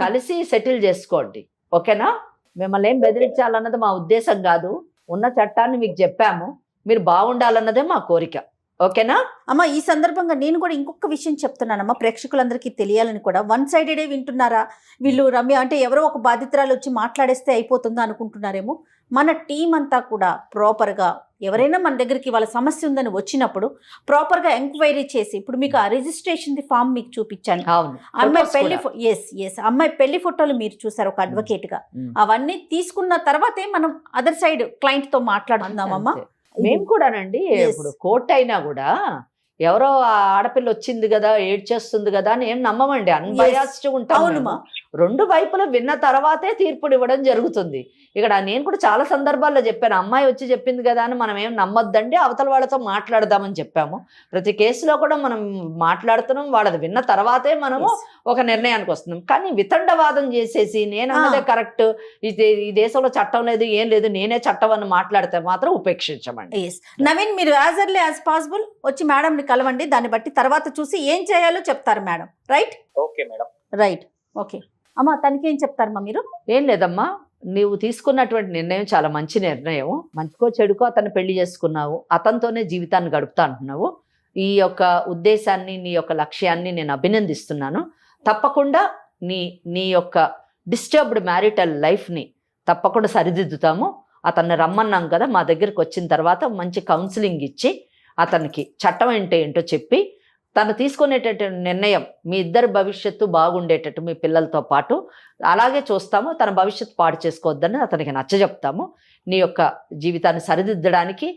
కలిసి సెటిల్ చేసుకోండి. ఓకేనా? మిమ్మల్ని ఏం బెదిరించాలన్నది మా ఉద్దేశం కాదు. ఉన్న చట్టాన్ని మీకు చెప్పాము. మీరు బాగుండాలన్నదే మా కోరిక. ఓకేనా అమ్మ? ఈ సందర్భంగా నేను కూడా ఇంకొక విషయం చెప్తున్నానమ్మా, ప్రేక్షకులందరికీ తెలియాలని కూడా. 1 సైడెడే వింటున్నారా వీళ్ళు? రమ్య అంటే ఎవరో ఒక బాధితురాలు వచ్చి మాట్లాడేస్తే అయిపోతుందా అనుకుంటున్నారేమో. మన టీం అంతా కూడా ప్రాపర్గా, ఎవరైనా మన దగ్గరికి వాళ్ళ సమస్య ఉందని వచ్చినప్పుడు ప్రాపర్గా ఎంక్వైరీ చేసి, ఇప్పుడు మీకు ఆ రిజిస్ట్రేషన్ ఫామ్ మీకు చూపించాను. అమ్మాయి పెళ్లి అమ్మాయి పెళ్లి ఫోటోలు మీరు చూసారు ఒక అడ్వకేట్ గా. అవన్నీ తీసుకున్న తర్వాతే మనం అదర్ సైడ్ క్లయింట్ తో మాట్లాడుతున్నామమ్మా. మేము కూడానండి. ఇప్పుడు కోర్టు అయినా కూడా ఎవరో ఆడపిల్ల వచ్చింది కదా, ఏడ్చేస్తుంది కదా అని ఏం నమ్మమండి. అన్బయాస్డ్ ఉంటాం. 2 వైపులు విన్న తర్వాతే తీర్పుడు ఇవ్వడం జరుగుతుంది. ఇక్కడ నేను కూడా చాలా సందర్భాల్లో చెప్పాను, అమ్మాయి వచ్చి చెప్పింది కదా అని మనం ఏం నమ్మొద్దండి, అవతల వాళ్ళతో మాట్లాడదామని చెప్పాము. ప్రతి కేసులో కూడా మనం మాట్లాడుతున్నాం, వాళ్ళది విన్న తర్వాతే మనము ఒక నిర్ణయానికి వస్తున్నాం. కానీ వితండవాదం చేసేసి నేను అన్నదే కరెక్ట్, ఈ దేశంలో చట్టం లేదు, ఏం లేదు, నేనే చట్టం అని మాట్లాడితే మాత్రం ఉపేక్షించమండి. నవీన్, మీరు యాజ్ ఎర్లీ యాజ్ పాసిబుల్ వచ్చి మేడంని కలవండి. దాన్ని బట్టి తర్వాత చూసి ఏం చేయాలో చెప్తారు madam. Right? Okay madam. Right, okay. అమ్మా, తనకి ఏం చెప్తారమ్మా మీరు? ఏం లేదమ్మా, నీవు తీసుకున్నటువంటి నిర్ణయం చాలా మంచి నిర్ణయం. మంచికో చెడుకో అతను పెళ్లి చేసుకున్నావు, అతనితోనే జీవితాన్ని గడుపుతా అంటున్నావు. ఈ యొక్క ఉద్దేశాన్ని, నీ యొక్క లక్ష్యాన్ని నేను అభినందిస్తున్నాను. తప్పకుండా నీ యొక్క డిస్టర్బ్డ్ మ్యారిటల్ లైఫ్ని తప్పకుండా సరిదిద్దుతాము. అతన్ని రమ్మన్నాం కదా, మా దగ్గరికి వచ్చిన తర్వాత మంచి కౌన్సిలింగ్ ఇచ్చి అతనికి చట్టం ఏంటో చెప్పి తను తీసుకునేటటువంటి నిర్ణయం మీ ఇద్దరు భవిష్యత్తు బాగుండేటట్టు మీ పిల్లలతో పాటు అలాగే చూస్తాము. తన భవిష్యత్తు పాడు చేసుకోవద్దని అతనికి నచ్చజెప్తాము. నీ యొక్క జీవితాన్ని సరిదిద్దడానికి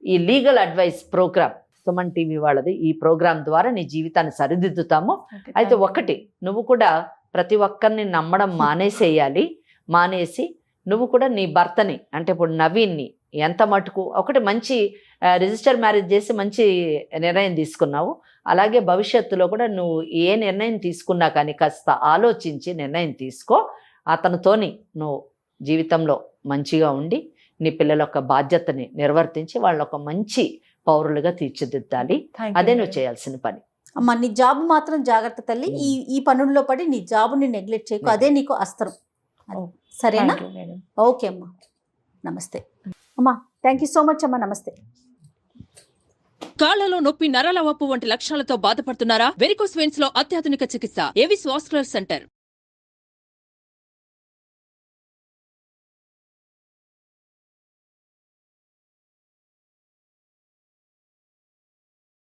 ఈ legal advice program Suman TV వాళ్ళది. ఈ ప్రోగ్రాం ద్వారా నీ జీవితాన్ని సరిదిద్దుతాము. అయితే ఒకటి, నువ్వు కూడా ప్రతి ఒక్కరిని నమ్మడం మానేసేయాలి. మానేసి నువ్వు కూడా నీ భర్తని అంటే ఇప్పుడు నవీన్ని ఎంత మటుకు ఒకటి మంచి రిజిస్టర్ మ్యారేజ్ చేసి మంచి నిర్ణయం తీసుకున్నావు. అలాగే భవిష్యత్తులో కూడా నువ్వు ఏ నిర్ణయం తీసుకున్నా కానీ కాస్త ఆలోచించి నిర్ణయం తీసుకో. అతనితోని నువ్వు జీవితంలో మంచిగా ఉండి నీ పిల్లల యొక్క బాధ్యతని నిర్వర్తించి వాళ్ళ ఒక మంచి పౌరులుగా తీర్చిదిద్దాలి. అదే నువ్వు చేయాల్సిన పని. అమ్మ నీ జాబ్ మాత్రం జాగ్రత్త తల్లి. ఈ పనుల్లో పడి నీ జాబ్ని నెగ్లెక్ట్ చేయకు, అదే నీకు అస్త్రం. సరేనా? ఓకే అమ్మా, నమస్తే అమ్మా. థ్యాంక్ యూ సో మచ్ అమ్మా, నమస్తే. కాళ్లలో నొప్పి, నరాల వాపు వంటి లక్షణాలతో బాధపడుతున్నారా? వెరికోస్ వెయిన్స్ లో అత్యాధునిక చికిత్స ఏవిస్ వాస్కులర్ సెంటర్.